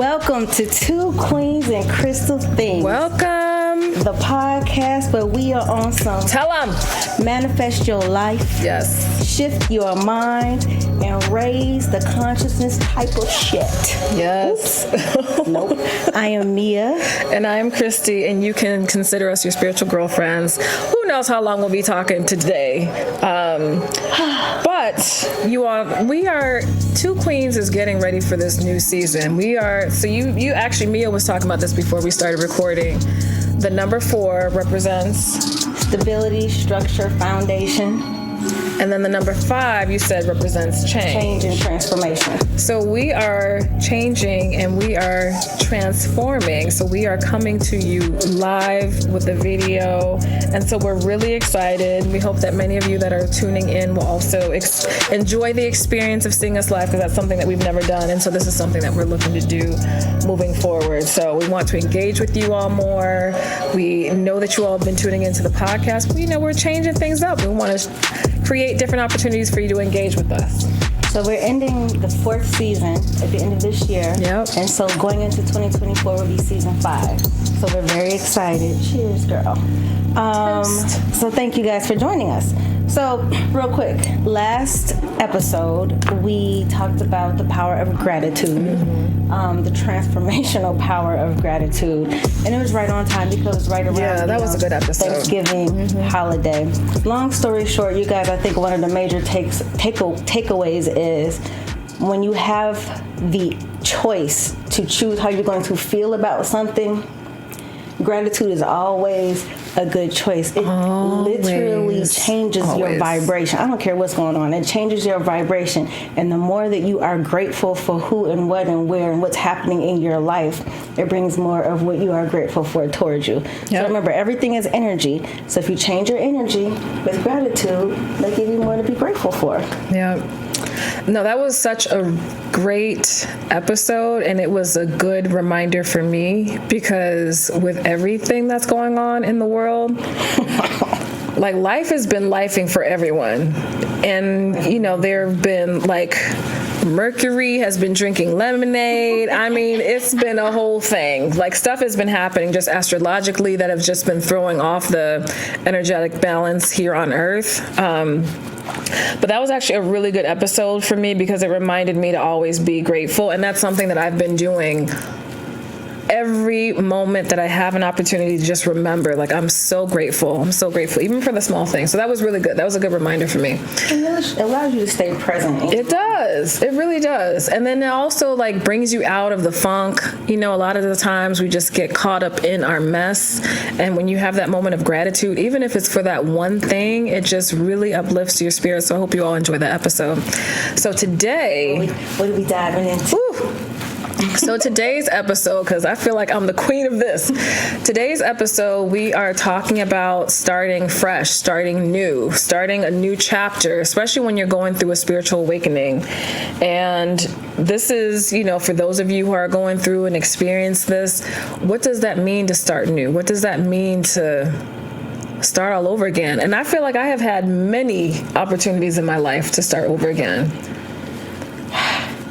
Welcome to Two Queens and Crystal Things. Welcome. The podcast where we are on some Tell them. Manifest your life. Yes. Shift your mind and raise the consciousness type of shit. Yes. Nope. I am Mia. And I am Christy, and you can consider us your spiritual girlfriends. Who knows how long we'll be talking today. But you all, we are, Two Queens is getting ready for this new season. We are, so you actually, Mia was talking about this before we started recording. The number 4 represents Stability, structure, foundation. And then the number 5, you said, represents Change and transformation. So we are changing and we are transforming. So we are coming to you live with the video. And so we're really excited. We hope that many of you that are tuning in will also enjoy the experience of seeing us live, because that's something that we've never done. And so this is something that we're looking to do moving forward. So we want to engage with you all more. We know that you all have been tuning into the podcast, but we're changing things up. We want to create different opportunities for you to engage with us. So we're ending the 4th season at the end of this year. Yep. And so going into 2024 will be season 5. So we're very excited. Cheers, girl. So thank you guys for joining us. So real quick, last episode we talked about the power of gratitude, the transformational power of gratitude, and it was right on time because it was right around that was a good episode. Thanksgiving holiday. Long story short, you guys, I think one of the major takeaways is when you have the choice to choose how you're going to feel about something, gratitude is always a good choice. It literally changes your vibration. I don't care what's going on. It changes your vibration. And the more that you are grateful for who and what and where and what's happening in your life, it brings more of what you are grateful for towards you. Yep. So remember, everything is energy. So if you change your energy with gratitude, they give you more to be grateful for. Yeah. No, that was such a great episode, and it was a good reminder for me, because with everything that's going on in the world, like, life has been lifing for everyone. And, there have been, like, Mercury has been drinking lemonade. I mean, it's been a whole thing. Like, stuff has been happening just astrologically that have just been throwing off the energetic balance here on Earth. But that was actually a really good episode for me, because it reminded me to always be grateful. And that's something that I've been doing every moment that I have an opportunity to just remember, like, I'm so grateful. I'm so grateful, even for the small things. So that was really good. That was a good reminder for me. It allows you to stay present. It does. It really does. And then it also, like, brings you out of the funk. A lot of the times we just get caught up in our mess. And when you have that moment of gratitude, even if it's for that one thing, it just really uplifts your spirit. So I hope you all enjoy that episode. So today, what are we diving into? So today's episode, because I feel like I'm the queen of this. Today's episode, we are talking about starting fresh, starting new, starting a new chapter, especially when you're going through a spiritual awakening. And this is, for those of you who are going through and experience this, what does that mean to start new? What does that mean to start all over again? And I feel like I have had many opportunities in my life to start over again.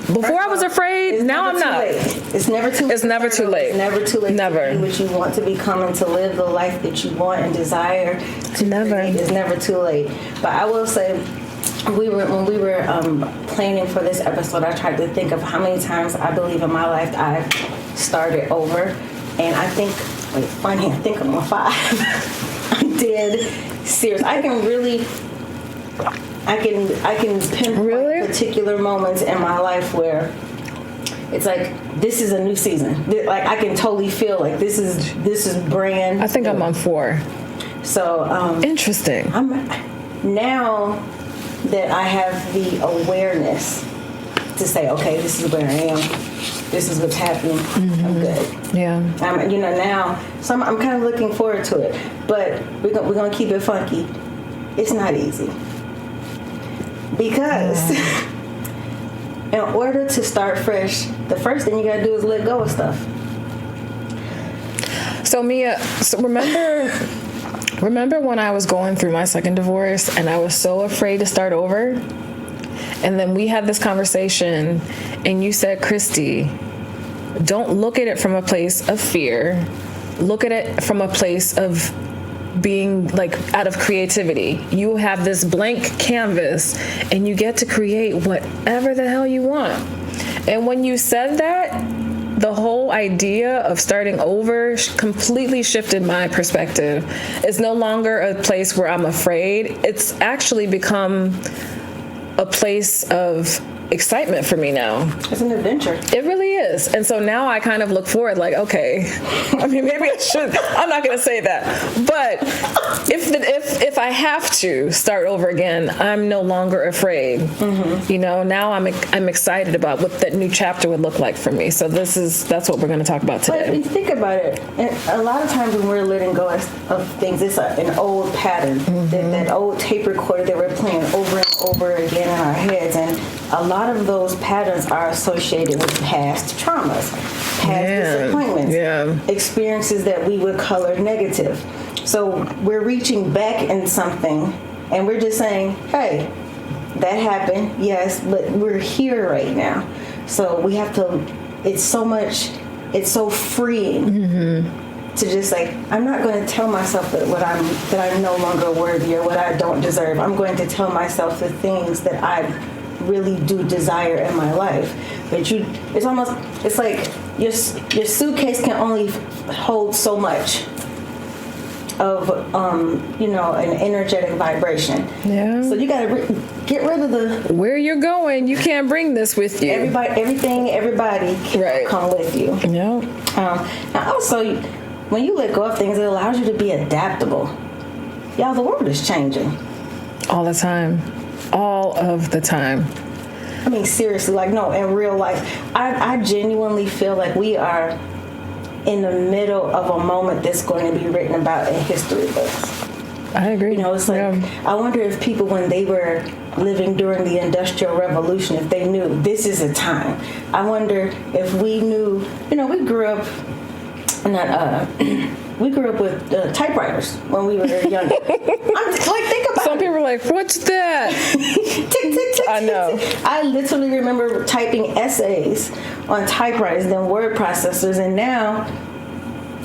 Before I was afraid, now I'm not. It's never too late. It's never too late. It's never too late Never. to be what you want to become and to live the life that you want and desire to create. It's never too late. But I will say, when we were planning for this episode, I tried to think of how many times I believe in my life I've started over. And I think, I think I'm on 5. I did. Serious. I can pinpoint particular moments in my life where it's like, this is a new season. Like, I can totally feel like this is brand new. I think I'm on 4. So interesting. Now that I have the awareness to say, okay, this is where I am. This is what's happening. Mm-hmm. I'm good. Yeah. Now, so I'm kind of looking forward to it. But we're gonna keep it funky. It's not easy. Because in order to start fresh, the first thing you gotta do is let go of stuff. So Mia, remember when I was going through my second divorce and I was so afraid to start over? And then we had this conversation and you said, Christy, don't look at it from a place of fear. Look at it from a place of being like out of creativity. You have this blank canvas and you get to create whatever the hell you want. And when you said that, the whole idea of starting over completely shifted my perspective. It's no longer a place where I'm afraid. It's actually become a place of excitement for me now. It's an adventure. It really is. And so now I kind of look forward like, okay, I mean, maybe I should, I'm not going to say that. But if I have to start over again, I'm no longer afraid. Mm-hmm. You know, now I'm excited about what that new chapter would look like for me. So that's what we're going to talk about today. But if you think about it, a lot of times when we're letting go of things, it's an old pattern, that old tape recorder that we're playing over and over again in our heads. And a lot of those patterns are associated with past traumas, past disappointments, experiences that we would color negative. So we're reaching back in something and we're just saying, hey, that happened, yes, but we're here right now. So we have to, it's so freeing to just like, I'm not going to tell myself that I'm no longer worthy or what I don't deserve. I'm going to tell myself the things that I really do desire in my life. But it's like your suitcase can only hold so much of an energetic vibration. Yeah. So you got to get rid of the where you're going. You can't bring this with you. Everybody can come with you. Yeah. Now also, when you let go of things, it allows you to be adaptable. Y'all, the world is changing all the time. All of the time. I mean, seriously, like, no, in real life, I genuinely feel like we are in the middle of a moment that's going to be written about in history books. I agree. You know, it's like, I wonder if people, when they were living during the Industrial Revolution, if they knew this is a time. I wonder if we knew, we grew up, we grew up with typewriters when we were younger. Think about it. Some people are like, what's that? Tick, tick, tick. I know. I literally remember typing essays on typewriters, then word processors, and now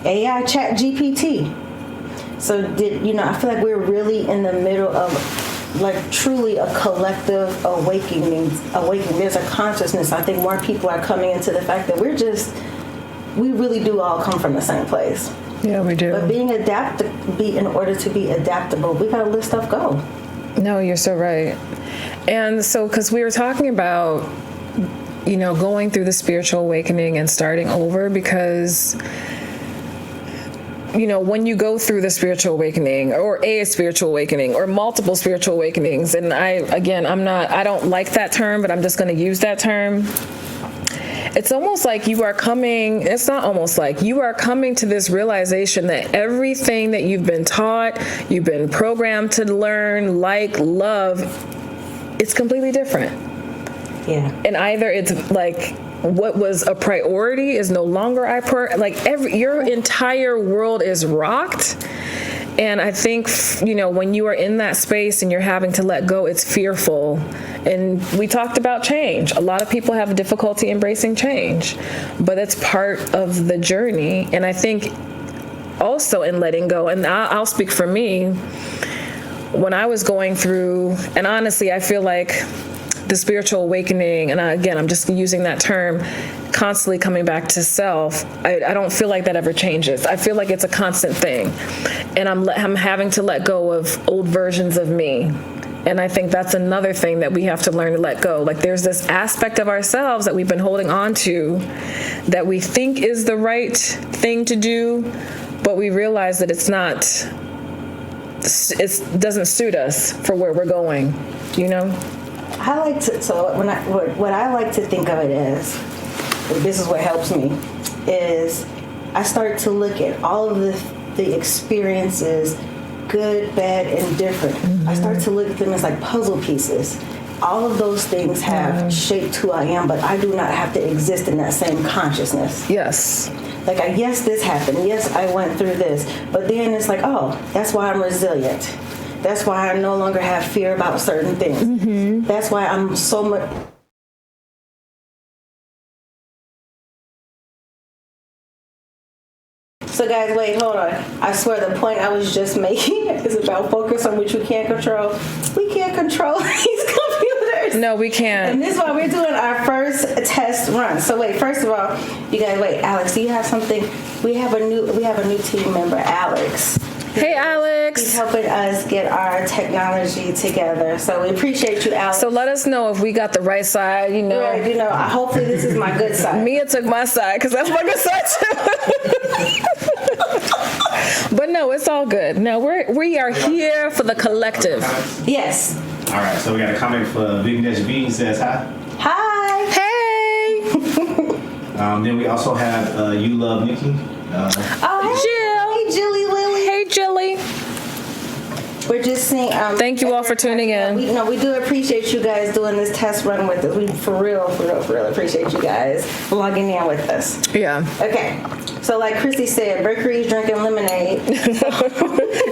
AI chat GPT. So I feel like we're really in the middle of like truly a collective awakening. There's a consciousness. I think more people are coming into the fact that we really do all come from the same place. Yeah, we do. But in order to be adaptable, we gotta let stuff go. No, you're so right. And so, because we were talking about, going through the spiritual awakening and starting over, because, when you go through the spiritual awakening or a spiritual awakening or multiple spiritual awakenings, and I don't like that term, but I'm just going to use that term. It's almost like you are coming to this realization that everything that you've been taught, you've been programmed to learn, love, it's completely different. Yeah. And either it's like what was a priority is no longer your entire world is rocked. And I think, when you are in that space and you're having to let go, it's fearful. And we talked about change. A lot of people have difficulty embracing change, but it's part of the journey. And I think also in letting go, and I'll speak for me, when I was going through, and honestly, I feel like the spiritual awakening, and I'm just using that term, constantly coming back to self, I don't feel like that ever changes. I feel like it's a constant thing. And I'm having to let go of old versions of me. And I think that's another thing that we have to learn to let go. Like there's this aspect of ourselves that we've been holding on to that we think is the right thing to do, but we realize that it doesn't suit us for where we're going, I like to, what I like to think of it as, this is what helps me, is I start to look at all of the experiences, good, bad, and different. I start to look at them as like puzzle pieces. All of those things have shaped who I am, but I do not have to exist in that same consciousness. Yes. Like, yes, this happened. Yes, I went through this. But then it's like, oh, that's why I'm resilient. That's why I no longer have fear about certain things. That's why I'm so much So guys, wait, hold on. I swear the point I was just making is about focus on what you can't control. We can't control these computers. No, we can't. And this is why we're doing our first test run. So wait, first of all, you guys, wait, Alex, do you have something? We have a new team member, Alex. Hey, He's Alex. helping us get our technology together. So we appreciate you, Alex. So let us know if we got the right side, you know. Right, hopefully this is my good side. Mia took my side because that's my good side too. But no, it's all good. No, we are here for the collective. Yes. All right, so we got a comment for Big Dash B. He says hi. Hi. Hey, Then we also have You Love Nikki. Hey, Jilly Lily. Hey, Jilly. We're just seeing. Thank you all for tuning in. We do appreciate you guys doing this test run with us. We for real appreciate you guys logging in with us. Yeah. Okay. So like Christy said, Mercury's drinking lemonade.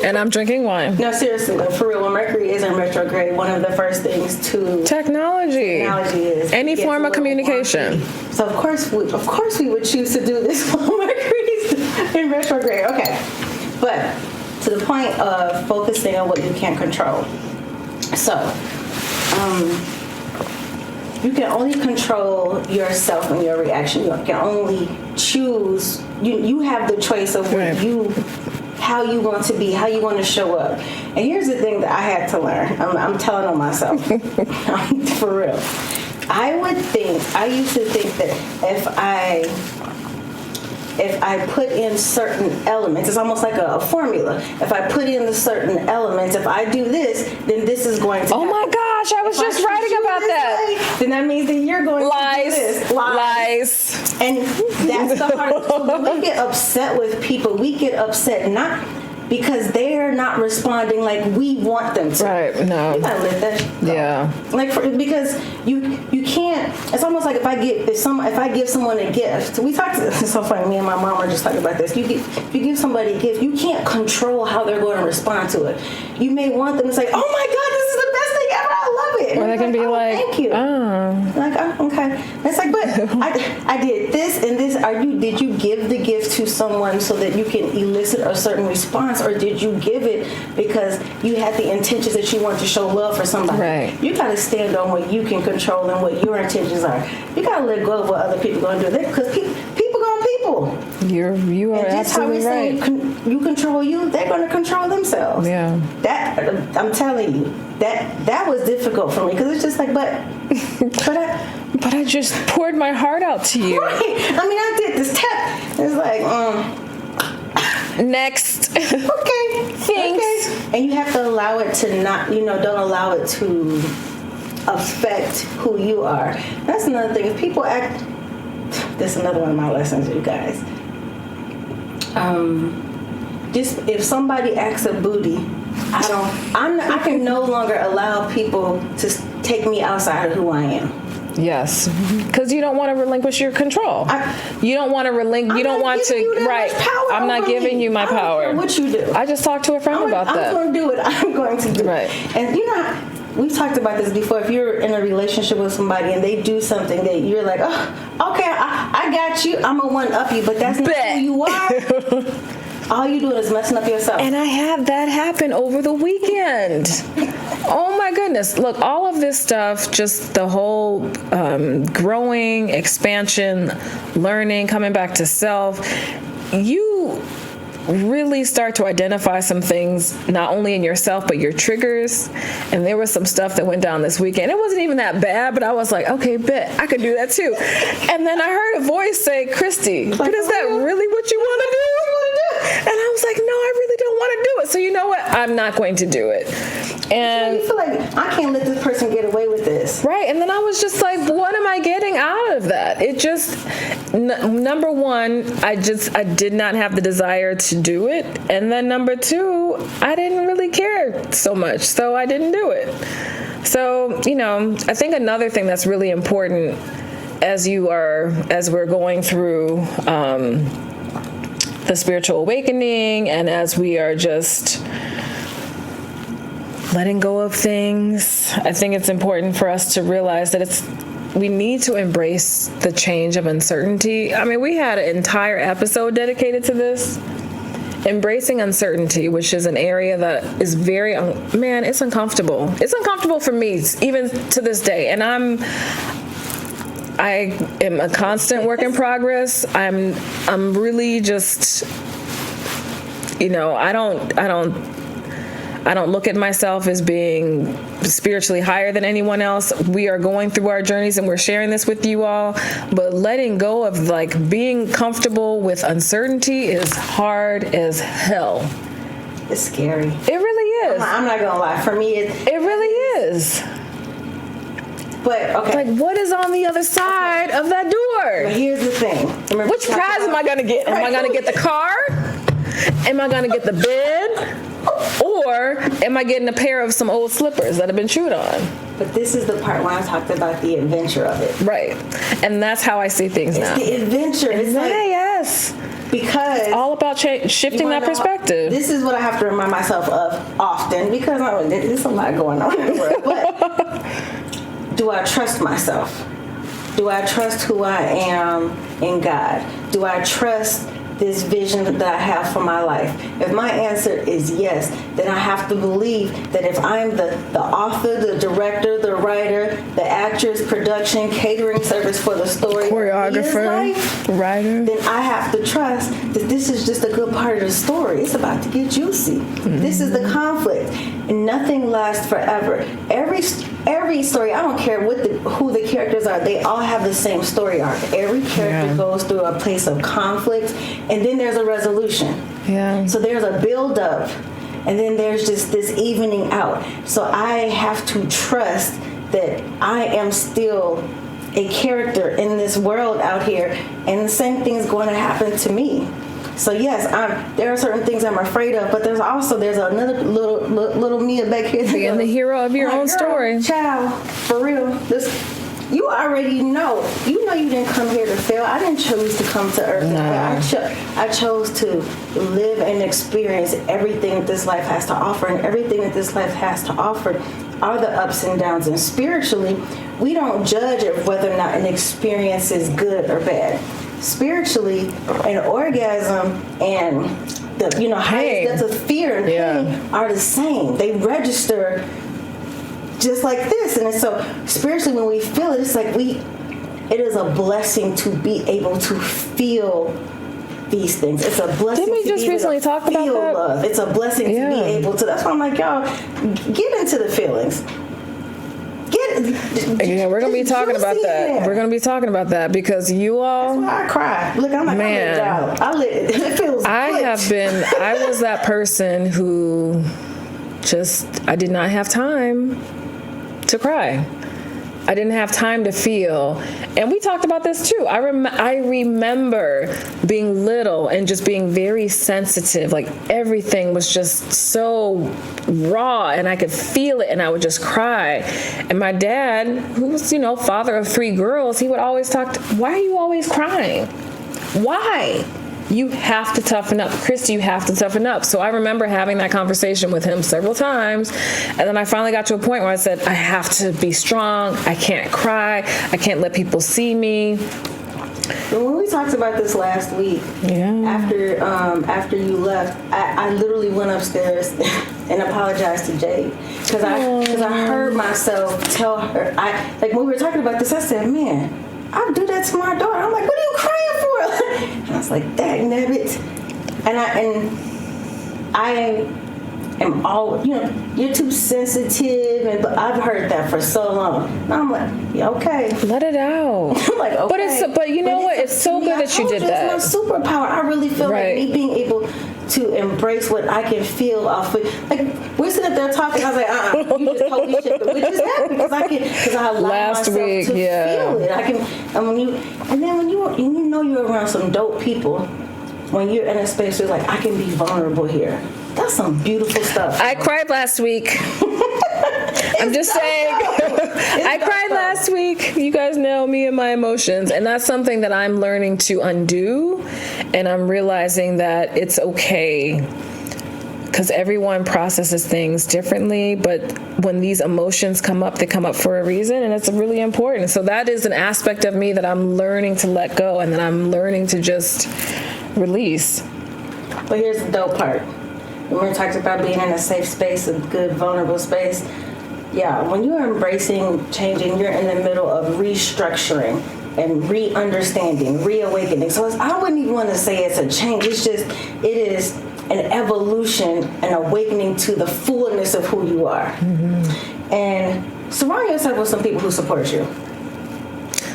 And I'm drinking wine. No, seriously though, for real, when Mercury is in retrograde, one of the first things to Technology is any any form of communication. wonky. So of course we would choose to do this while Mercury's in retrograde. Okay, but to the point of focusing on what you can't control. So, you can only control yourself and your reaction. You can only choose. You have the choice of what how you want to be, how you want to show up. And here's the thing that I had to learn. I'm telling on myself, for real. I used to think that if I put in certain elements, it's almost like a formula. If I put in the certain elements, if I do this, then this is going to happen. Oh my gosh, I was just writing about that. Then that means that you're going to do this. Lies. And that's the hard. So when we get upset with people, we get upset not because they're not responding like we want them to. Right, no. You gotta let that go. Yeah. Because you can't. It's almost like if I give someone a gift. We talked. It's so funny. Me and my mom were just talking about this. If you give somebody a gift, you can't control how they're going to respond to it. You may want them to say, "Oh my God, this is the best thing ever! I love it." Or they can be like, "Thank you." Okay. It's like, but I did this and this. Did you give the gift to someone so that you can elicit a certain response, or did you give it because you had the intentions that you want to show love for somebody? Right. You got to stand on what you can control and what your intentions are. You got to let go of what other people are going to do. Because people going to people. You are And just how absolutely we say right. you control you, they're going to control themselves. Yeah. That I'm telling you, that was difficult for me because it's just like, But I just poured my heart out to you. right. I mean, I did this test. It's like, Next. okay, Thanks. okay. And you have to allow it to not, don't allow it to affect who you are. That's another thing. If people act, this is another one of my lessons, you guys. Just if somebody acts a booty, I can no longer allow people to take me outside of who I am. Yes, because you don't want to relinquish your control. You don't want to relinquish. You don't want to. Right. I'm not giving you my power. I don't care what you do. I just talked to a friend about that. I'm going to do what I'm going to do. Right. And we've talked about this before. If you're in a relationship with somebody and they do something that you're like, oh, okay, I got you. I'm gonna one up you, but that's not who you are. All you doing is messing up yourself. And I had that happen over the weekend. Oh my goodness. Look, all of this stuff, just the whole growing, expansion, learning, coming back to self, you really start to identify some things, not only in yourself, but your triggers. And there was some stuff that went down this weekend. It wasn't even that bad, but I was like, okay, bet I could do that too. And then I heard a voice say, Christy, but is that really what you want to do? And I was like, no, I really don't want to do it. So you know what? I'm not going to do it. And you feel like, I can't let this person get away with this. Right. And then I was just like, what am I getting out of that? It just, number one, I did not have the desire to do it. And then number two, I didn't really care so much. So I didn't do it. So, I think another thing that's really important as we're going through, the spiritual awakening, and as we are just letting go of things, I think it's important for us to realize that we need to embrace the change of uncertainty. I mean, we had an entire episode dedicated to this. Embracing uncertainty, which is an area that is very, man, it's uncomfortable. It's uncomfortable for me, even to this day. And I am a constant work in progress. I'm really just, you know, I don't look at myself as being spiritually higher than anyone else. We are going through our journeys and we're sharing this with you all. But letting go of like being comfortable with uncertainty is hard as hell. It's scary. It really is. I'm not gonna lie. For me, it really is. But okay. Like, what is on the other side of that door? But here's the thing. Remember, Which prize am I gonna get? Am I gonna get the car? Am I gonna get the bed? Or am I getting a pair of some old slippers that have been chewed on? But this is the part when I talked about the adventure of it. Right. And that's how I see things now. It's the adventure. It's like, yes. Because it's all about shifting that perspective. This is what I have to remind myself of often because there's a lot going on in the world. But do I trust myself? Do I trust who I am in God? Do I trust this vision that I have for my life? If my answer is yes, then I have to believe that if I'm the author, the director, the writer, the actress, production, catering service for the story, choreographer, writer, then I have to trust that this is just a good part of the story. It's about to get juicy. Mm-hmm. This is the conflict. And nothing lasts forever. Every story, I don't care who the characters are, they all have the same story arc. Every character goes through a place of conflict, and then there's a resolution. Yeah. So there's a build up, and then there's just this evening out. So I have to trust that I am still a character in this world out here, and the same thing is going to happen to me. So yes, there are certain things I'm afraid of, but there's another little Mia back here. Being the hero of your own story. Child, for real. You already know. You know you didn't come here to fail. I didn't choose to come to earth. No. I chose to live and experience everything that this life has to offer, and everything that this life has to offer are the ups and downs. And spiritually, we don't judge whether or not an experience is good or bad. Spiritually, an orgasm and the highest depths of fear and pain are the same. They register just like this. And so spiritually, when we feel it, it's like it is a blessing to be able to feel these things. It's a blessing. Didn't we just recently talk about that? Love. It's a blessing to be able to. That's why I'm like, y'all, get into the feelings. We're gonna be talking about that. We're gonna be talking about that because you all. That's why I cry. Look, I'm like, man, I was that person who I did not have time to cry. I didn't have time to feel. And we talked about this too. I remember being little and just being very sensitive. Like everything was just so raw and I could feel it and I would just cry. And my dad, who was, father of 3 girls, he would always why are you always crying? Why? You have to toughen up. Christy, you have to toughen up. So I remember having that conversation with him several times. And then I finally got to a point where I said, I have to be strong. I can't cry. I can't let people see me. When we talked about this last week, after you left, I literally went upstairs and apologized to Jade. Because I heard myself tell her, when we were talking about this, I said, man, I do that to my daughter. I'm like, what are you crying for? And I was like, dang nabbit. And I am all, you're too sensitive. And I've heard that for so long. And I'm like, yeah, okay. Let it out. I'm like, okay. But you know what? It's so good that you did that. It's my superpower. I really feel like me being able to embrace what I can feel off of. Like, we're sitting up there talking. I was like, you just totally shit the witches happy because I allow myself to feel it. I can, and when you're around some dope people, when you're in a space where like I can be vulnerable here. That's some beautiful stuff. I cried last week. I'm just saying. I cried last week. You guys know me and my emotions. And that's something that I'm learning to undo. And I'm realizing that it's okay. because everyone processes things differently, but when these emotions come up, they come up for a reason, and it's really important. So that is an aspect of me that I'm learning to let go, and that I'm learning to just release. But here's the dope part. When we talked about being in a safe space, a good, vulnerable space, yeah, when you're embracing changing, you're in the middle of restructuring and re-understanding, reawakening. So I wouldn't even want to say it's a change. It's just, it is an evolution, an awakening to the fullness of who you are. Mm-hmm. And surround yourself with some people who support you.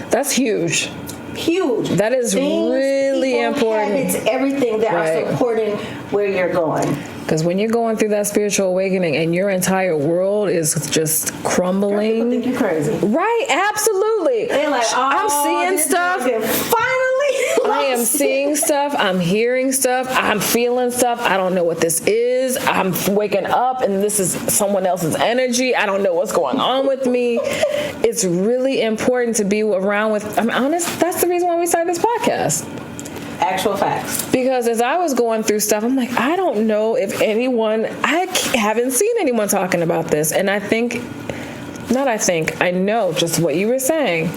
That's huge. Huge. That is really important. Habits, everything that are supporting where you're going. Because when you're going through that spiritual awakening and your entire world is just crumbling. People think you crazy. Right, absolutely. They're like, I'm seeing stuff. Finally. I am seeing stuff. I'm hearing stuff. I'm feeling stuff. I don't know what this is. I'm waking up and this is someone else's energy. I don't know what's going on with me. It's really important to be around with, I'm honest, that's the reason why we started this podcast. Actual facts. Because as I was going through stuff, I'm like, I don't know if I haven't seen anyone talking about this. And I know just what you were saying.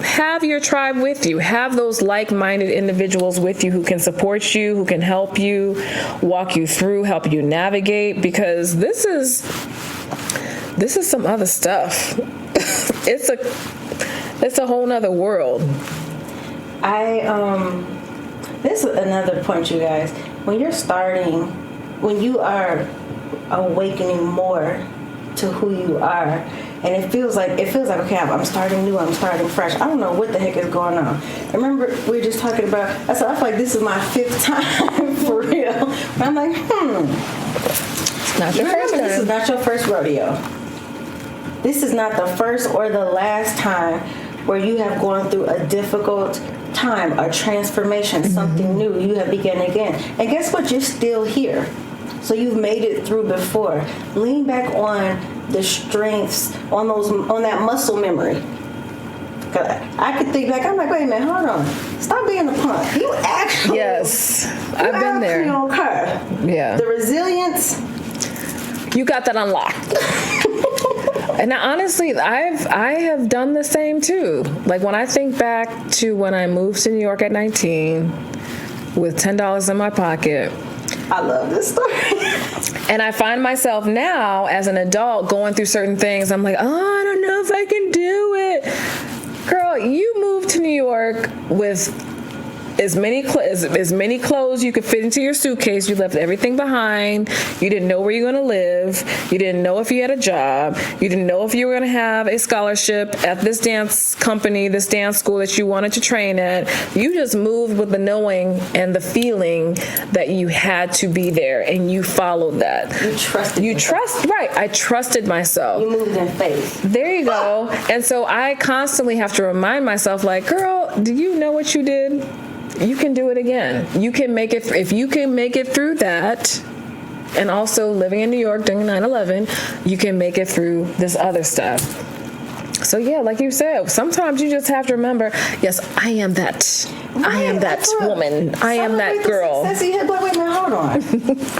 Have your tribe with you. Have those like-minded individuals with you who can support you, who can help you, walk you through, help you navigate, because this is some other stuff. It's a whole nother world. This is another point, you guys. When you are awakening more to who you are, and it feels like okay, I'm starting new, I'm starting fresh. I don't know what the heck is going on. Remember, we were just talking about. I feel like this is my 5th time for real. But I'm like, It's not your first time. This is not your first rodeo. This is not the first or the last time where you have gone through a difficult time, a transformation, something new. You have begun again. And guess what? You're still here. So you've made it through before. Lean back on the strengths, on that muscle memory. I could think back, I'm like, wait a minute, hold on. Stop being a punk. You actually... Yes, I've been there. Yeah. The resilience... You got that unlocked. And honestly, I have done the same too. Like when I think back to when I moved to New York at 19 with $10 in my pocket. I love this story. And I find myself now as an adult going through certain things. I'm like, oh, I don't know if I can do it. Girl, you moved to New York with as many clothes you could fit into your suitcase. You left everything behind. You didn't know where you're going to live. You didn't know if you had a job. You didn't know if you were going to have a scholarship at this dance company, this dance school that you wanted to train at. You just moved with the knowing and the feeling that you had to be there, and you followed that. Right. I trusted myself. You moved in faith. There you go. And so I constantly have to remind myself, like, girl, do you know what you did? You can do it again. You can make it. If you can make it through that, and also living in New York during 9/11, you can make it through this other stuff. So yeah, like you said, sometimes you just have to remember, yes, I am that. Right, I am that woman. I am that girl. Wait a minute, hold on.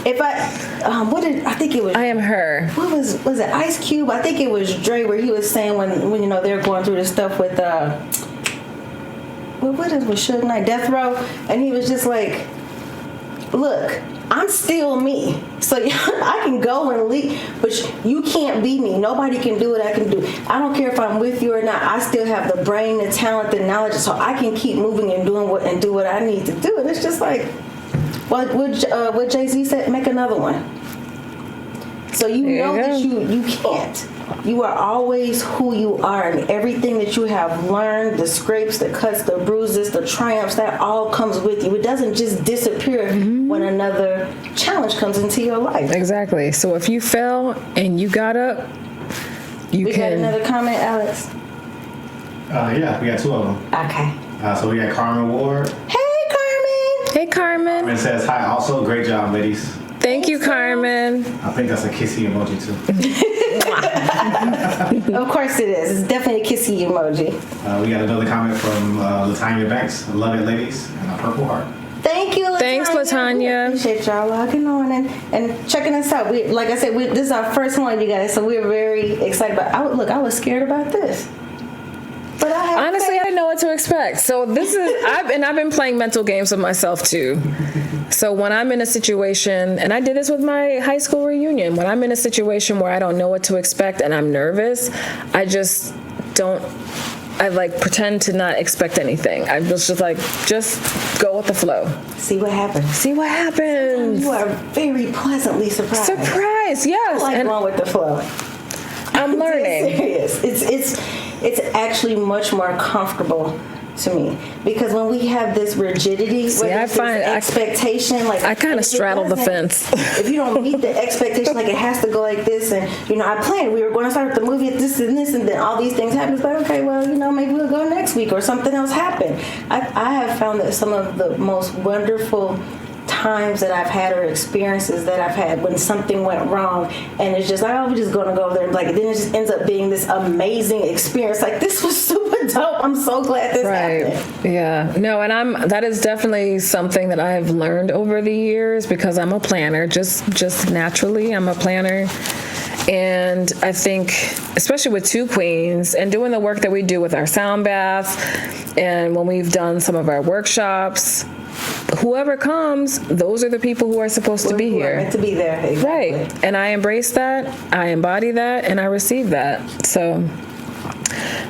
If I think it was. I am her. What was it? Ice Cube? I think it was Dre, where he was saying when they were going through this stuff with what is with Suge Knight, Death Row, and he was just like, look, I'm still me. So I can go and leave, but you can't be me. Nobody can do what I can do. I don't care if I'm with you or not. I still have the brain, the talent, the knowledge, so I can keep moving and do what I need to do. And it's just like, what Jay-Z said, make another one. So you know that you can't. You are always who you are, and everything that you have learned, the scrapes, the cuts, the bruises, the triumphs, that all comes with you. It doesn't just disappear when another challenge comes into your life. Exactly. So if you fell and you got up, We got another comment, Alex? Yeah, we got 2 of them. Okay. So we got Carmen Ward. Hey, Carmen! Hey, Carmen. Carmen says, hi, also, great job, ladies. Thank you, Carmen. I think that's a kissy emoji, too. Of course it is. It's definitely a kissy emoji. We got another comment from Latanya Banks. Love it, ladies. And a purple heart. Thank you, Latanya. Thanks, Latanya. We appreciate y'all logging on and checking us out. We, like I said, this is our first one, you guys, so we're very excited about. I was scared about this, but honestly, I didn't know what to expect. So this is I've been playing mental games with myself too. So when I'm in a situation, and I did this with my high school reunion, when I'm in a situation where I don't know what to expect and I'm nervous, I just don't. I like pretend to not expect anything. I was just like, just go with the flow. See what happens. See what happens. You are very pleasantly surprised. Surprise, yes. I like and going with the flow. I'm learning. Serious. It's actually much more comfortable to me, because when we have this rigidity, I find expectation, like I kind of straddle the fence. If you don't meet the expectation, like it has to go like this, and I planned we were going to start the movie at this and this, and then all these things happen. It's like, okay, well, maybe we'll go next week, or something else happened. I have found that some of the most wonderful times that I've had, or experiences that I've had, when something went wrong, and it's just like, oh, we're just gonna go over there, and like, then it just ends up being this amazing experience. Like, this was super dope. I'm so glad this happened. Yeah. No, and that is definitely something that I've learned over the years, because I'm a planner. Just naturally, I'm a planner. And I think, especially with Two Queens and doing the work that we do with our sound bath, and when we've done some of our workshops, whoever comes, those are the people who are supposed to be here. Meant to be there. Exactly. Right. And I embrace that, I embody that, and I receive that. So,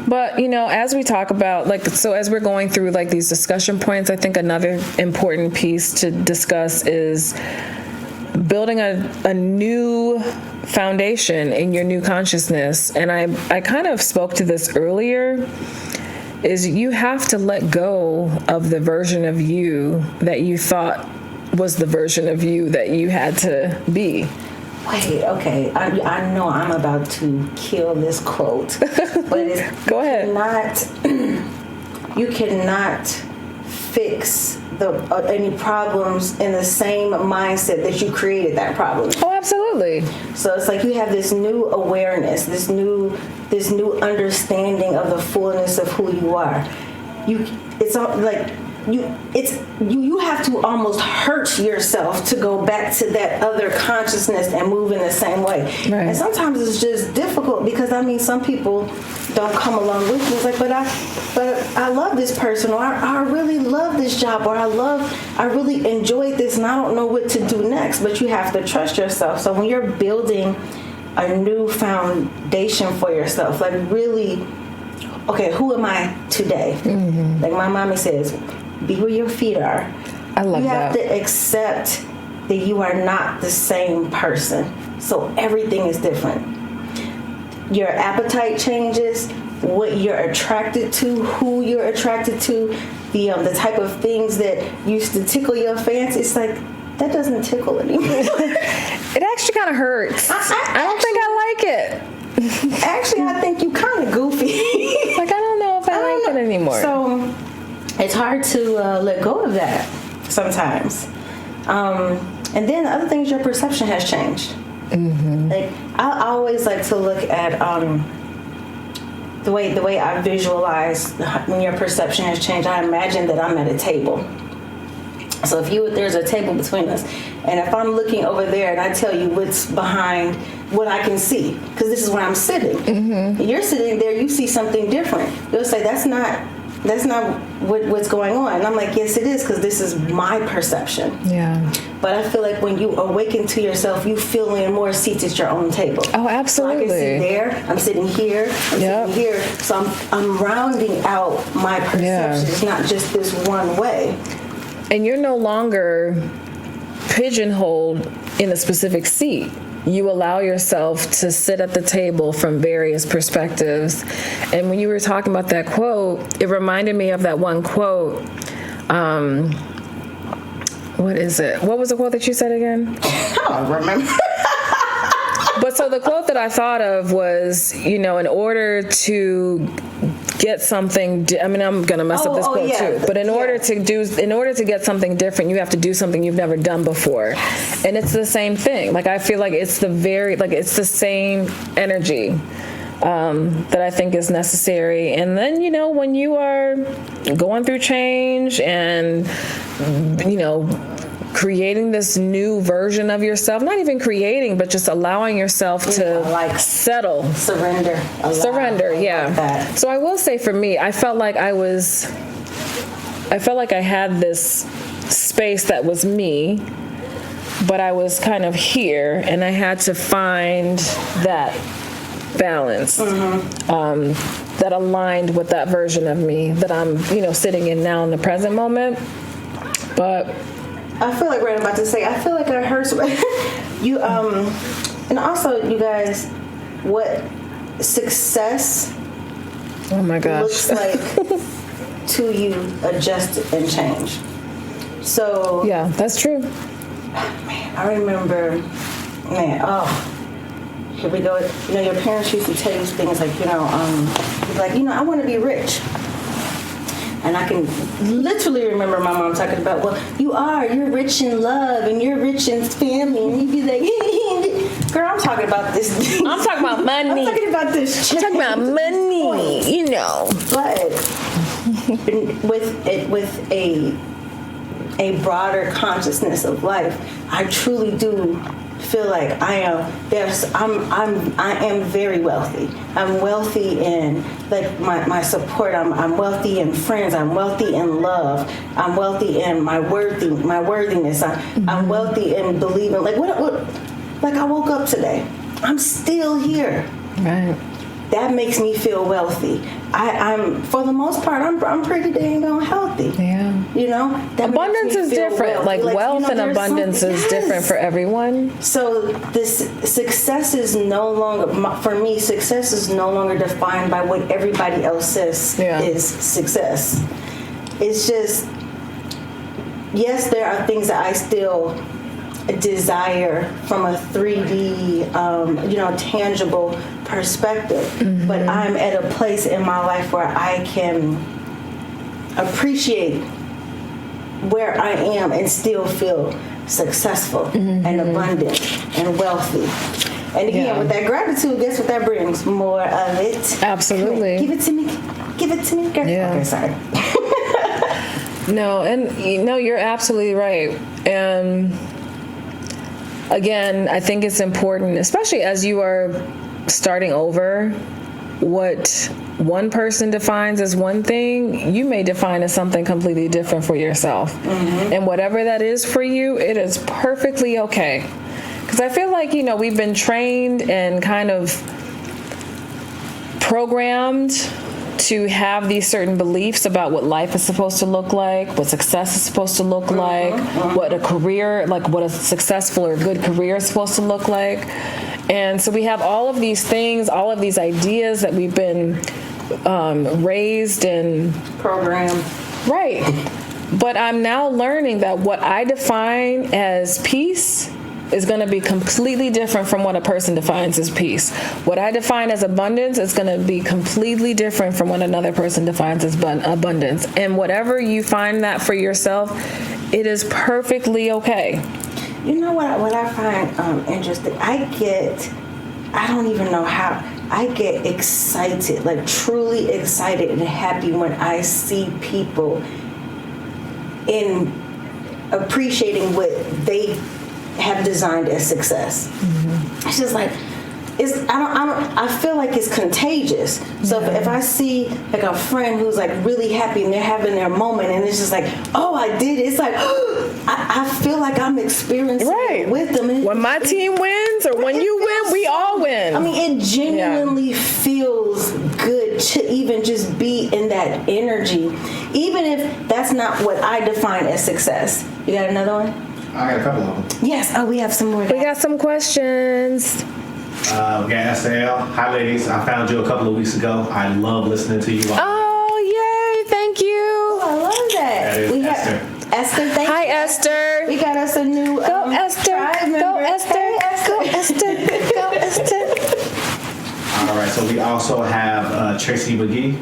but, as we talk about, as we're going through, these discussion points, I think another important piece to discuss is building a new foundation in your new consciousness. And I kind of spoke to this earlier, is you have to let go of the version of you that you thought was the version of you that you had to be. Wait, okay. I know I'm about to kill this quote, but go ahead. You cannot fix any problems in the same mindset that you created that problem. Oh, absolutely. So it's like you have this new awareness, this new understanding of the fullness of who you are. You have to almost hurt yourself to go back to that other consciousness and move in the same way. Right. And sometimes it's just difficult, because some people don't come along with me. It's like, but I love this person, or I really love this job, or I really enjoyed this, and I don't know what to do next. But you have to trust yourself. So when you're building a new foundation for yourself, like really, okay, who am I today? Mm-hmm. Like my mommy says, be where your feet are. I love that. You have to accept that you are not the same person. So everything is different. Your appetite changes, what you're attracted to, who you're attracted to, the type of things that used to tickle your fancy. It's like, that doesn't tickle anymore. It actually kind of hurts. I don't think I like it. Actually, I think you kind of goofy. I don't know if I like it anymore. So it's hard to let go of that sometimes. And then the other thing is your perception has changed. Mm-hmm. Like I always like to look at the way I visualize when your perception has changed. I imagine that I'm at a table. So there's a table between us, and if I'm looking over there and I tell you what's behind what I can see, because this is where I'm sitting. Mm-hmm. You're sitting there, you see something different. You'll say, that's not what's going on. And I'm like, yes, it is, because this is my perception. Yeah. But I feel like when you awaken to yourself, you fill in more seats at your own table. Oh, absolutely. So I can sit there, I'm sitting here, sitting here. So I'm rounding out my perception. Yeah. It's not just this one way. And you're no longer pigeonholed in a specific seat. You allow yourself to sit at the table from various perspectives. And when you were talking about that quote, it reminded me of that one quote. What is it? What was the quote that you said again? I don't remember. But so the quote that I thought of was, in order to get something, I'm going to mess up this quote too, but in order to get something different, you have to do something you've never done before. And it's the same thing. Like, I feel like it's the same energy. that I think is necessary. And then, when you are going through change and, creating this new version of yourself, not even creating, but just allowing yourself to settle. Surrender. Yeah. Like that. So I will say for me, I felt like I had this space that was me, but I was kind of here, and I had to find that balance that aligned with that version of me that I'm, sitting in now in the present moment. But I feel like what I'm about to say. I feel like I heard you. And also, you guys, what success oh my gosh, looks like to you, adjust and change. So yeah, that's true. Man, I remember, here we go. Your parents used to tell you things like, I want to be rich. And I can literally remember my mom talking about, you're rich in love and you're rich in family. And you'd be like, girl, I'm talking about this. I'm talking about money. I'm talking about this. I'm talking about money, But with a broader consciousness of life, I truly do feel like I am very wealthy. I'm wealthy in my support. I'm wealthy in friends. I'm wealthy in love. I'm wealthy in my worthiness. I'm wealthy in believing. Like I woke up today. I'm still here. Right. That makes me feel wealthy. I'm for the most part, I'm pretty dang on healthy. Yeah. That abundance is different. Wealthy. Like wealth and abundance is different for everyone. So this success is no longer, for me, success is no longer defined by what everybody else says is success. It's just, yes, there are things that I still desire from a 3D, tangible perspective. But I'm at a place in my life where I can appreciate where I am and still feel successful and abundant and wealthy. And again, with that gratitude, guess what that brings? More of it. Absolutely. Give it to me. Give it to me, girl. Yeah. Okay, sorry. No, and you're absolutely right. And again, I think it's important, especially as you are starting over, what one person defines as one thing, you may define as something completely different for yourself. And whatever that is for you, it is perfectly okay. Because I feel like, we've been trained and kind of programmed to have these certain beliefs about what life is supposed to look like, what success is supposed to look like, what a career, what a successful or good career is supposed to look like. And so we have all of these things, all of these ideas that we've been raised and Program. Right. But I'm now learning that what I define as peace is going to be completely different from what a person defines as peace. What I define as abundance is going to be completely different from what another person defines as abundance. And whatever you find that for yourself, it is perfectly okay. You know what I find interesting? I don't even know how, I get excited, like truly excited and happy when I see people in appreciating what they have designed as success. It's just like, I feel like it's contagious. So if I see like a friend who's like really happy and they're having their moment and it's just like, oh, I did it. It's like, I feel like I'm experiencing it with them. When my team wins or when you win, we all win. I mean, it genuinely feels good to even just be in that energy, even if that's not what I define as success. You got another one? I got a couple of them. Yes. Oh, we have some more. We got some questions. We got SL. Hi, ladies. I found you a couple of weeks ago. I love listening to you. Oh, yay. Thank you. I love that. That is We Esther. have Esther. Thank Hi, you. Esther. We got us a new Go, Esther. tribe member. Go, Esther. Hey, Go, Esther. Go, Esther. All right, so we also have Tracy McGee.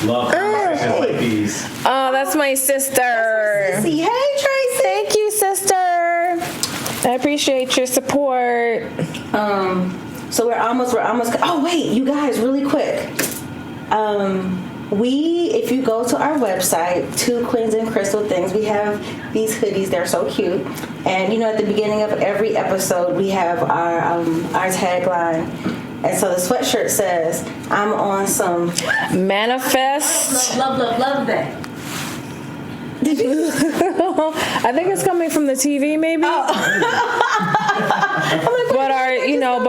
Love conversations like these. Oh, that's my sister. Sissy. Hey, Tracy. Thank you, sister. I appreciate your support. So we're almost. Oh wait, you guys, really quick. If you go to our website, Two Queens and Crystal Things, we have these hoodies. They're so cute. And at the beginning of every episode, we have our tagline. And so the sweatshirt says, "I'm on some manifest." Love that. I think it's coming from the TV, maybe. Oh. But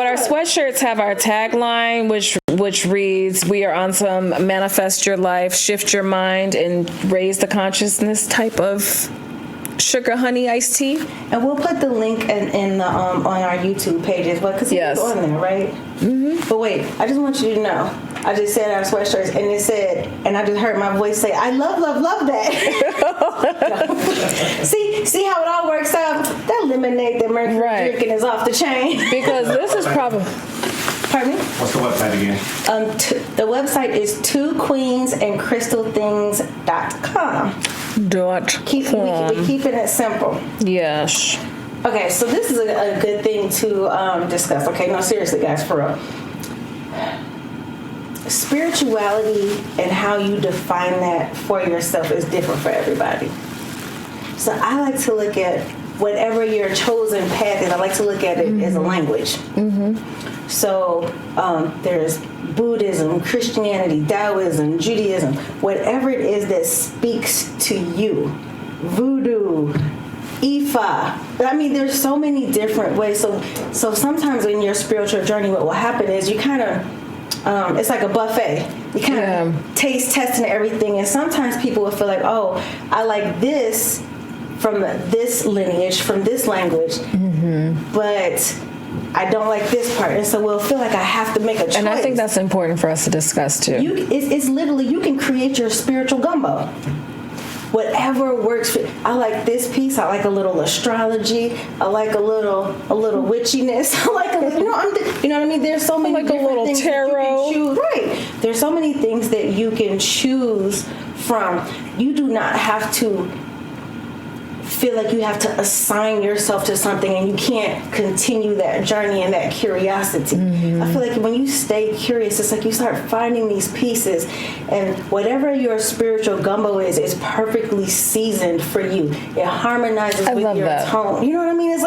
our sweatshirts have our tagline, which reads, "We are on some manifest your life, shift your mind, and raise the consciousness" type of sugar honey iced tea. And we'll put the link in the on our YouTube page as well, because it's on there, right? Mm-hmm. But wait, I just want you to know, I just said our sweatshirts, and it said, and I just heard my voice say, "I love that." see how it all works out. That lemonade that Mercury drinking is off the chain. Because this is probably. Pardon me? What's the website again? The website is twoqueensandcrystalthings.com. We're keeping it simple. Yes. Okay, so this is a good thing to discuss. Okay, no, seriously, guys, for real. Spirituality and how you define that for yourself is different for everybody. So I like to look at whatever your chosen path is, I like to look at it as a language. Mm-hmm. So there's Buddhism, Christianity, Taoism, Judaism, whatever it is that speaks to you. Voodoo, Ifa. I mean, there's so many different ways. So sometimes in your spiritual journey, what will happen is you kind of, it's like a buffet. You kind of taste, testing everything. And sometimes people will feel like, oh, I like this from this lineage, from this language, but I don't like this part. And so we'll feel like I have to make a choice. And I think that's important for us to discuss too. It's literally, you can create your spiritual gumbo. Whatever works for you. I like this piece. I like a little astrology. I like a little witchiness. I like you know what I mean? There's so many like a little things tarot. That you can choose. Right. There's so many things that you can choose from. You do not have to feel like you have to assign yourself to something and you can't continue that journey and that curiosity. I feel like when you stay curious, it's like you start finding these pieces, and whatever your spiritual gumbo is perfectly seasoned for you. It harmonizes with your tone. You know what I mean? It's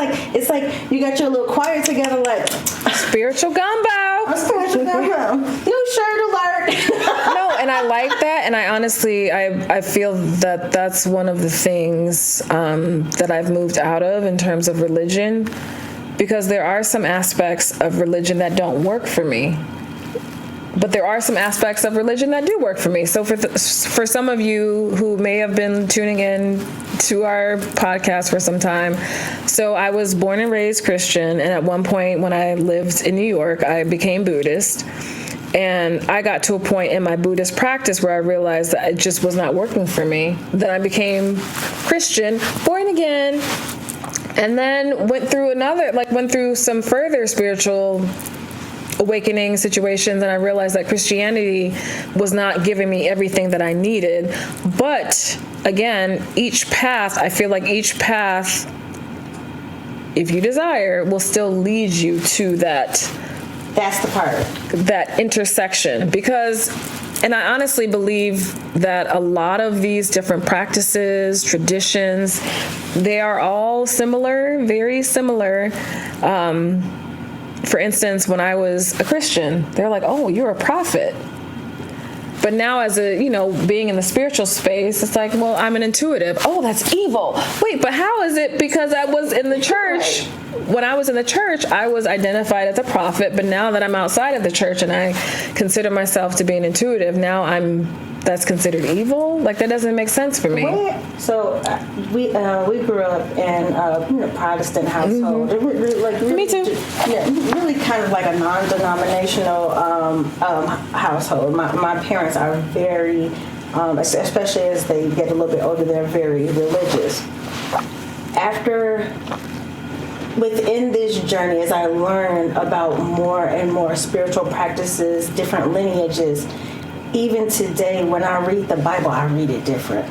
like you got your little choir together, like spiritual gumbo. A spiritual gumbo. New shirt alert. No, and I like that, and I honestly, I feel that that's one of the things that I've moved out of in terms of religion, because there are some aspects of religion that don't work for me, but there are some aspects of religion that do work for me. So for some of you who may have been tuning in to our podcast for some time, so I was born and raised Christian, and at one point when I lived in New York, I became Buddhist. And I got to a point in my Buddhist practice where I realized that it just was not working for me. Then I became Christian, born again, and then went through some further spiritual awakening situations, and I realized that Christianity was not giving me everything that I needed. But again, I feel like each path, if you desire, will still lead you to that. That's the part. That intersection. And I honestly believe that a lot of these different practices, traditions, they are all similar, very similar. For instance, when I was a Christian, they're like, "Oh, you're a prophet." But now as being in the spiritual space, it's like, well, I'm an intuitive. Oh, that's evil. Wait, but how is it? Because I was in the church. When I was in the church, I was identified as a prophet. But now that I'm outside of the church and I consider myself to be an intuitive, now that's considered evil? Like, that doesn't make sense for me. So we grew up in a Protestant household. Me too. Really kind of like a non-denominational household. My parents are very, especially as they get a little bit older, they're very religious. Within this journey, as I learn about more and more spiritual practices, different lineages, even today, when I read the Bible, I read it different.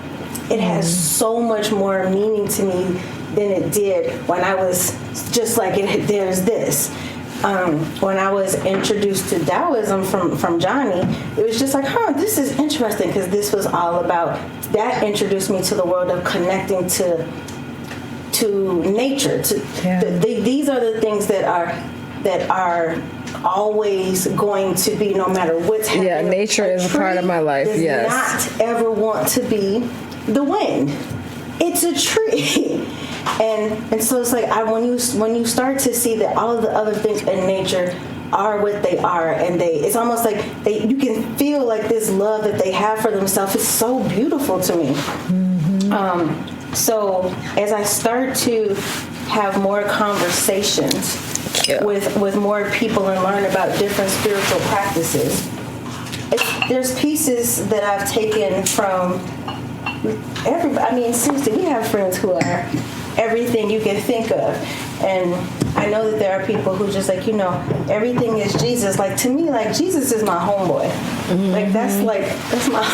It has so much more meaning to me than it did when I was just like, there's this. when I was introduced to Taoism from Johnny, it was just like, this is interesting, because this was all about, that introduced me to the world of connecting to nature. These are the things that are always going to be, no matter what's happening. Yeah, nature is a part of my life. Does not ever want to be the wind. It's a tree. And so it's like, when you start to see that all of the other things in nature are what they are, and it's almost like you can feel like this love that they have for themselves. It's so beautiful to me. So as I start to have more conversations with more people and learn about different spiritual practices, there's pieces that I've taken from everybody. I mean, seriously, we have friends who are everything you can think of, and I know that there are people who just like, everything is Jesus. Like, to me, like, Jesus is my homeboy. Like, that's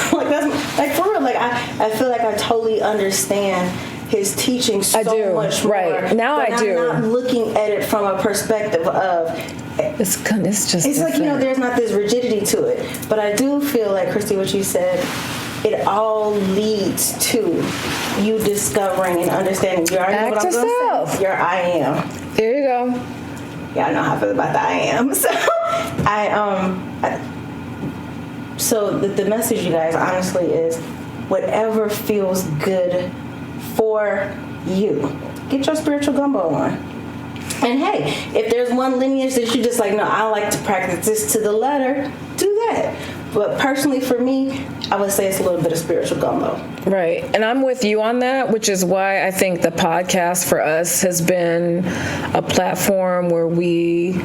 for real. Like, I feel like I totally understand his teaching so much more. Right. Now I do. I'm not looking at it from a perspective of, it's like, there's not this rigidity to it. But I do feel like, Christy, what you said, it all leads to you discovering and understanding. You already know what I'm going to say. Your I am. There you go. Yeah, I know how I feel about the I am. So the message, you guys, honestly, is whatever feels good for you. Get your spiritual gumbo on. And hey, if there's one lineage that you just like, no, I like to practice this to the letter, do that. But personally, for me, I would say it's a little bit of spiritual gumbo. Right. And I'm with you on that, which is why I think the podcast for us has been a platform where we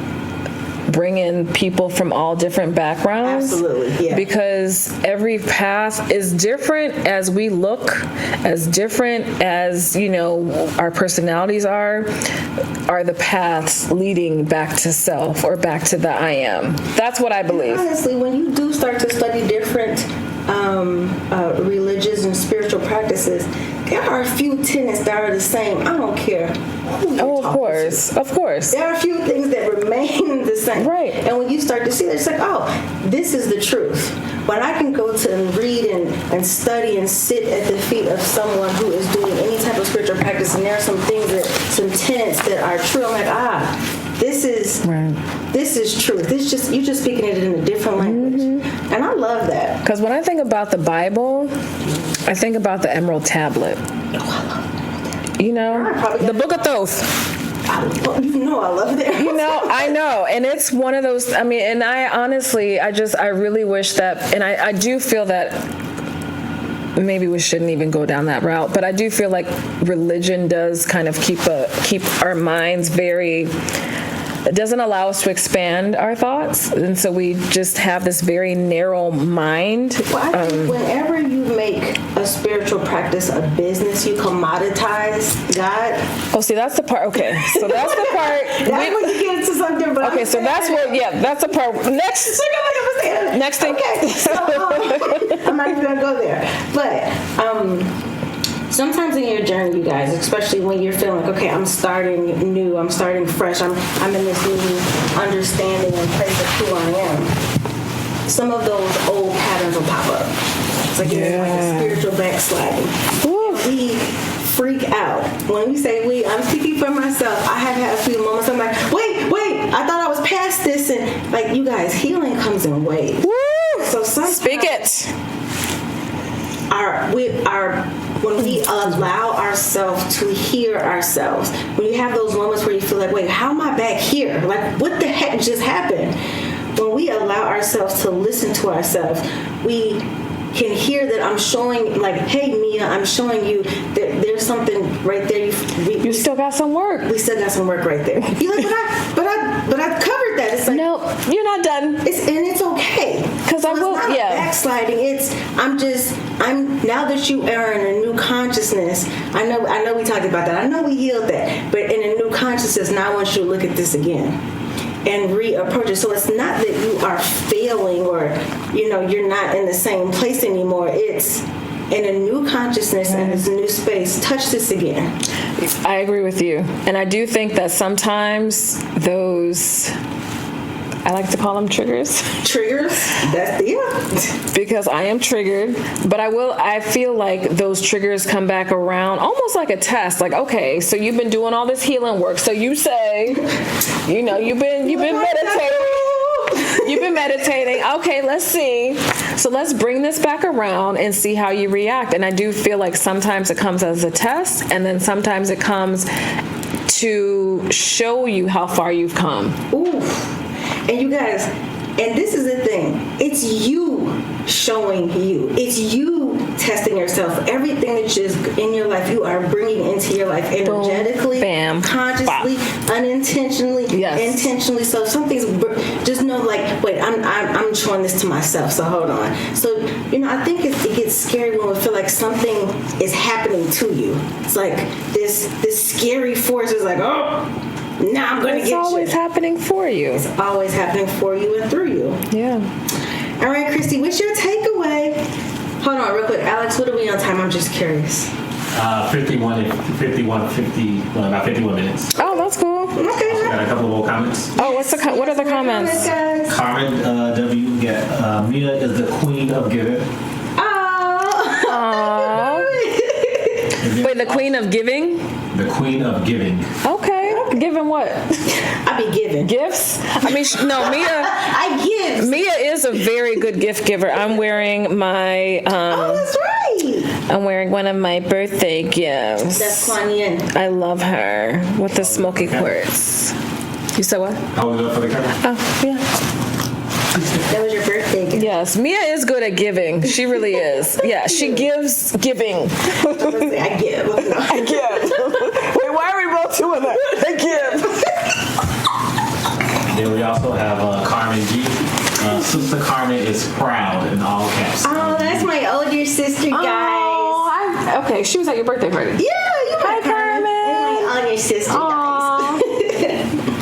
bring in people from all different backgrounds. Absolutely, yeah. Because every path is different as we look, as different as, our personalities are the paths leading back to self or back to the I am. That's what I believe. And honestly, when you do start to study different religious and spiritual practices, there are a few tenets that are the same. I don't care who you're talking to. Of course. There are a few things that remain the same. Right. And when you start to see that, it's like, this is the truth. When I can go to and read and study and sit at the feet of someone who is doing any type of spiritual practice, and there are some tenets that are true, I'm like, this is truth. You're just speaking it in a different language. Mm-hmm. And I love that. Because when I think about the Bible, I think about the Emerald Tablet. The Book of Thoth. I love that. I know. And it's one of those, and I honestly, I really wish that, and I do feel that maybe we shouldn't even go down that route, but I do feel like religion does kind of keep our minds it doesn't allow us to expand our thoughts, and so we just have this very narrow mind. Well, I think whenever you make a spiritual practice a business, you commoditize God. Oh, see, that's the part. Okay, so that's the part. That's when you get into something. But okay, so that's what. Yeah, that's the part. Next thing. Okay, so I'm not even gonna go there, but. Sometimes in your journey, you guys, especially when you're feeling like, okay, I'm starting new, I'm starting fresh, I'm in this new understanding and place of who I am, some of those old patterns will pop up. It's like, like a spiritual backsliding. We freak out. When we say we, I'm speaking for myself. I have had a few moments, I'm like, wait, I thought I was past this. And like, you guys, healing comes in waves. Woo! So sometimes Speak it. When we allow ourselves to hear ourselves, when you have those moments where you feel like, wait, how am I back here? Like, what the heck just happened? When we allow ourselves to listen to ourselves, we can hear that I'm showing, like, hey, Mia, I'm showing you that there's something right there. You still got some work. We still got some work right there. You're like, but I covered that. It's like, no, you're not done. And it's okay. Because I will, it's not backsliding. I'm now that you are in a new consciousness. I know we talked about that. I know we healed that. But in a new consciousness, now I want you to look at this again and reapproach it. So it's not that you are failing or, you're not in the same place anymore. It's in a new consciousness and this new space, touch this again. I agree with you. And I do think that sometimes those, I like to call them triggers. Triggers? That's yeah. Because I am triggered, but I feel like those triggers come back around almost like a test. Like, okay, so you've been doing all this healing work. So you say, you know, you've been meditating. You've been meditating. Okay, let's see. So let's bring this back around and see how you react. And I do feel like sometimes it comes as a test, and then sometimes it comes to show you how far you've come. Ooh. And you guys, and this is the thing, it's you showing you. It's you testing yourself. Everything that's just in your life, you are bringing into your life energetically, Bam. consciously, unintentionally, intentionally. So if something's, just know like, wait, I'm showing this to myself, so hold on. So, you know, I think it gets scary when we feel like something is happening to you. It's like this scary force is like, oh, now I'm going to get you. It's always happening for you. It's always happening for you and through you. Yeah. All right, Christy, what's your takeaway? Hold on real quick. Alex, what are we on time? I'm just curious. 51, about 51 minutes. Oh, that's cool. Okay. Got a couple more comments. Oh, what are the comments? Guys. Carmen W. Mia is the queen of giving. Oh. Wait, the queen of giving? The queen of giving. Okay. Giving what? I be giving. Gifts? I mean, no, Mia. I give. Mia is a very good gift giver. I'm wearing my. Oh, that's right. I'm wearing one of my birthday gifts. That's Kuan Yin. I love her with the smoky quartz. You said what? How was it for the camera? Oh, yeah. That was your birthday gift. Yes, Mia is good at giving. She really is. Yeah, she gives giving. I give. I give. Wait, why are we both doing that? I give. Then we also have Carmen G. Sister Carmen is proud in all caps. Oh, that's my older sister, guys. Oh, okay. She was at your birthday party. Yeah, you Hi, Carmen. That's my older sister, guys.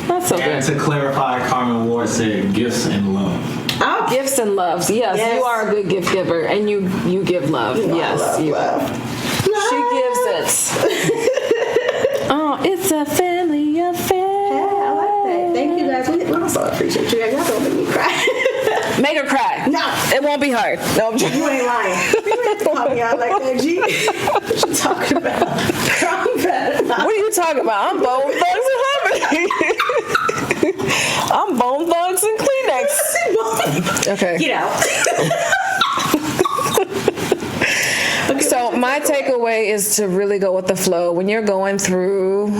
That's so And good. to clarify, Carmen Ward said gifts and love. Oh, Gifts and loves. Yes, Yes. you are a good gift giver, and you give love. You know I Yes, love you. love. She gives it. Oh, it's a family affair. Yeah, I like that. Thank you guys. We also appreciate you guys. Y'all don't make me cry. Make her cry. No. It won't be hard. No, I'm joking. You ain't lying. You ain't talking out like that, G. What you talking about? I'm better. What are you talking about? I'm Bone Thugs and Harmony. I'm Bone Thugs and Kleenex. Okay. Get out. So my takeaway is to really go with the flow. When you're going through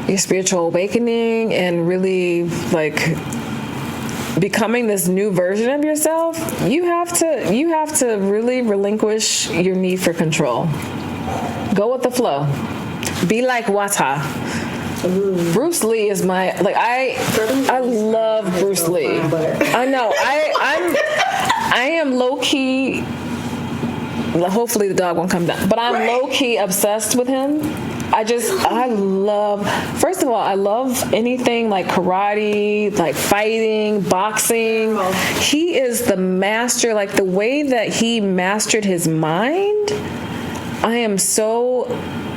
your spiritual awakening and really like becoming this new version of yourself, you have to really relinquish your need for control. Go with the flow. Be like Wata. Bruce Lee is my I love Bruce Lee. I know. I am low key. Hopefully the dog won't come down. But I'm low key obsessed with him. I love. First of all, I love anything like karate, like fighting, boxing. He is the master. Like the way that he mastered his mind, I am so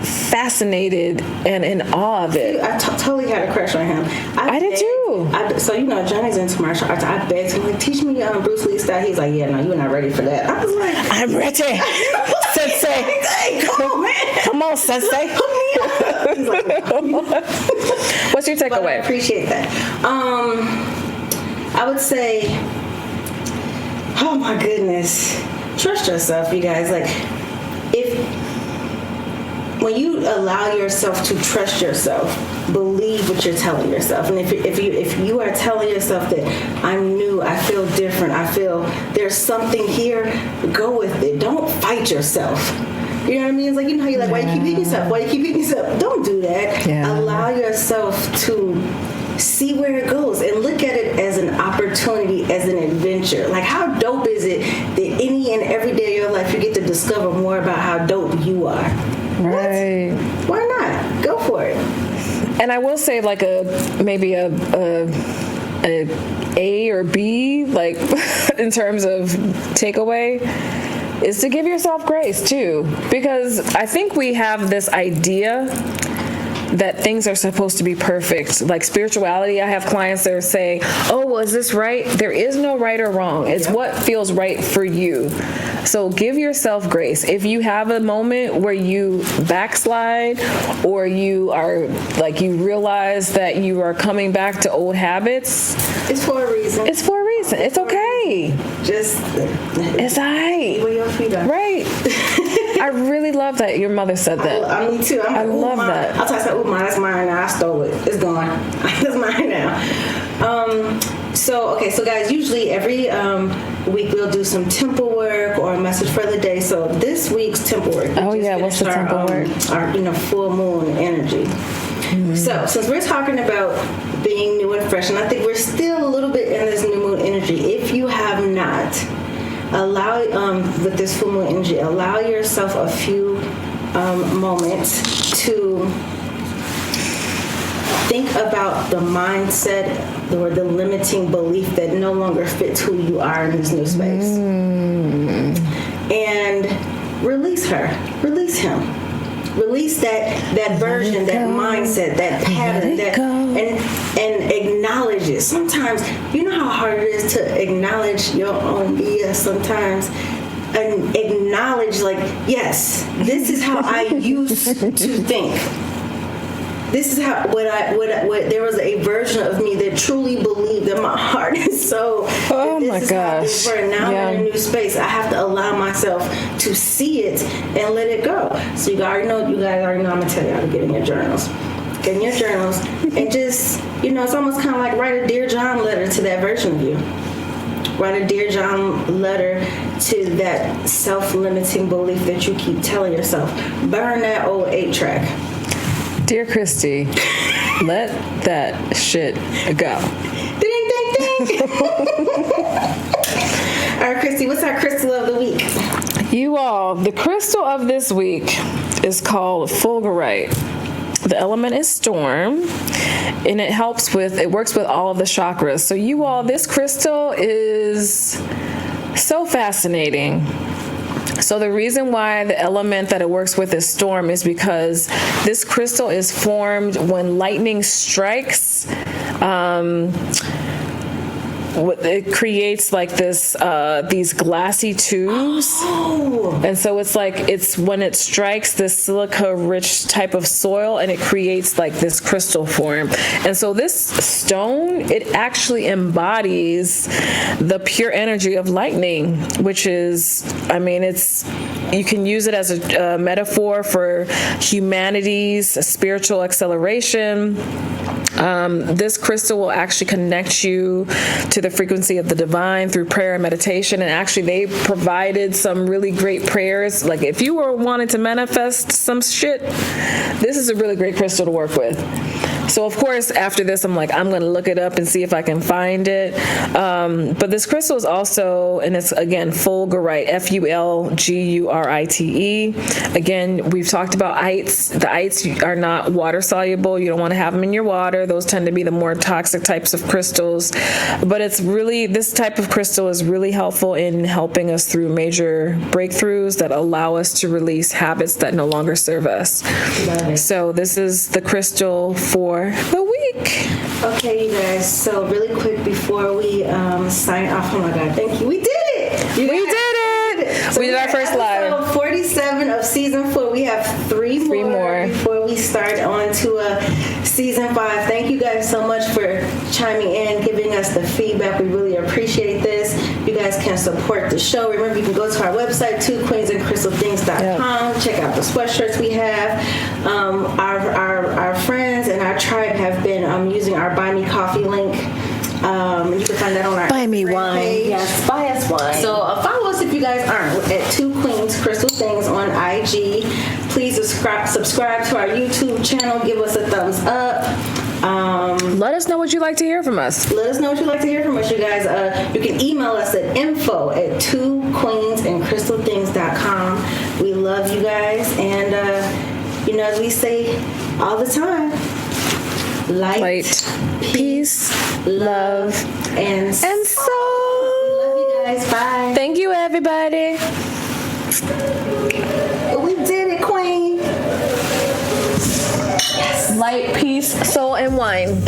fascinated and in awe of it. I totally had a crush on him. I did too. So you know, Johnny's into martial arts. I begged him, like, teach me Bruce Lee style. He's like, yeah, no, you're not ready for that. I was like, I'm ready, Sensei. hey, come on, man. Come on, Sensei. He's like, What's your but I takeaway? appreciate that. I would say, oh my goodness, trust yourself, you guys. Like, when you allow yourself to trust yourself, believe what you're telling yourself. And if you are telling yourself that I'm new, I feel different, I feel there's something here, go with it. Don't fight yourself. You know what I mean? It's like, you know how you're like, why you keep beating yourself? Why you keep beating yourself? Don't do that. Yeah. Allow yourself to see where it goes and look at it as an opportunity, as an adventure. Like, how dope is it that any and every day of your life you get to discover more about how dope you are? Right. Why not? Go for it. And I will say, like maybe a A or B, like in terms of takeaway, is to give yourself grace too. Because I think we have this idea that things are supposed to be perfect. Like spirituality, I have clients that are saying, oh, well, is this right? There is no right or wrong. It's what feels right for you. So give yourself grace. If you have a moment where you backslide or you are like, you realize that you are coming back to old habits, It's for a reason. it's for a reason. It's okay. Just It's all right. where your feet are. Right. I really love that your mother said that. Me too. I'm I like, ooh, love mine. that. I'll tell you, ooh, mine, that's mine now. I stole it. It's gone. That's mine now. So guys, usually every week we'll do some temple work or a message for the day. So this week's temple work. Oh, yeah, what's the temple work? Our full moon energy. So since we're talking about being new and fresh, and I think we're still a little bit in this new moon energy. If you have not, allow with this full moon energy, allow yourself a few moments to think about the mindset or the limiting belief that no longer fits who you are in this new space. And release her. Release him. Release that version, that mindset, that pattern, and acknowledge it. Sometimes, you know how hard it is to acknowledge your own BS sometimes. And acknowledge, like, yes, this is how I used to think. This is how what there was a version of me that truly believed that my heart and soul. Oh this my is how gosh! things were. Now I'm in a new space. I have to allow myself to see it and let it go. So you guys already know. I'm gonna tell you how to get in your journals. Get in your journals and just it's almost kind of like write a Dear John letter to that version of you. Write a Dear John letter to that self-limiting belief that you keep telling yourself. Burn that old 8-track. Dear Christy, let that shit go. Ding, ding, ding. All right, Christy, what's our crystal of the week? You all, the crystal of this week is called fulgurite. The element is storm, and it works with all of the chakras. So you all, this crystal is so fascinating. So the reason why the element that it works with is storm is because this crystal is formed when lightning strikes. It creates like these glassy tubes. And so it's when it strikes this silica-rich type of soil, and it creates like this crystal form. And so this stone, it actually embodies the pure energy of lightning, which is, you can use it as a metaphor for humanity's spiritual acceleration. This crystal will actually connect you to the frequency of the divine through prayer and meditation. And actually, they provided some really great prayers. Like if you were wanting to manifest some shit, this is a really great crystal to work with. So of course, after this, I'm going to look it up and see if I can find it. But this crystal is also, and it's again, fulgurite, Fulgurite. Again, we've talked about ites. The ites are not water soluble. You don't want to have them in your water. Those tend to be the more toxic types of crystals. But this type of crystal is really helpful in helping us through major breakthroughs that allow us to release habits that no longer serve us. So this is the crystal for the week. Okay, you guys. So really quick before we sign off. Oh my God! Thank you. We did it. We did it. So we did our first live. 47 of season 4. We have three more before we start on to season 5. Thank you guys so much for chiming in, giving us the feedback. We really appreciate this. You guys can support the show. Remember, you can go to our website, twoqueensandcrystalthings.com. Check out the sweatshirts we have. Our friends and our tribe have been using our Buy Me Coffee link. You can find that on our Buy me wine. page. Yes, buy us wine. So follow us if you guys aren't at Two Queens Crystal Things on IG. Please subscribe to our YouTube channel. Give us a thumbs up. Let us know what you'd like to hear from us. Let us know what you'd like to hear from us, you guys. You can email us at info@twoqueensandcrystalthings.com. We love you guys, and as we say all the time, light, peace, love, and and soul. love you guys. Bye. Thank you, everybody. We did it, Queen. Light, peace, soul, and wine.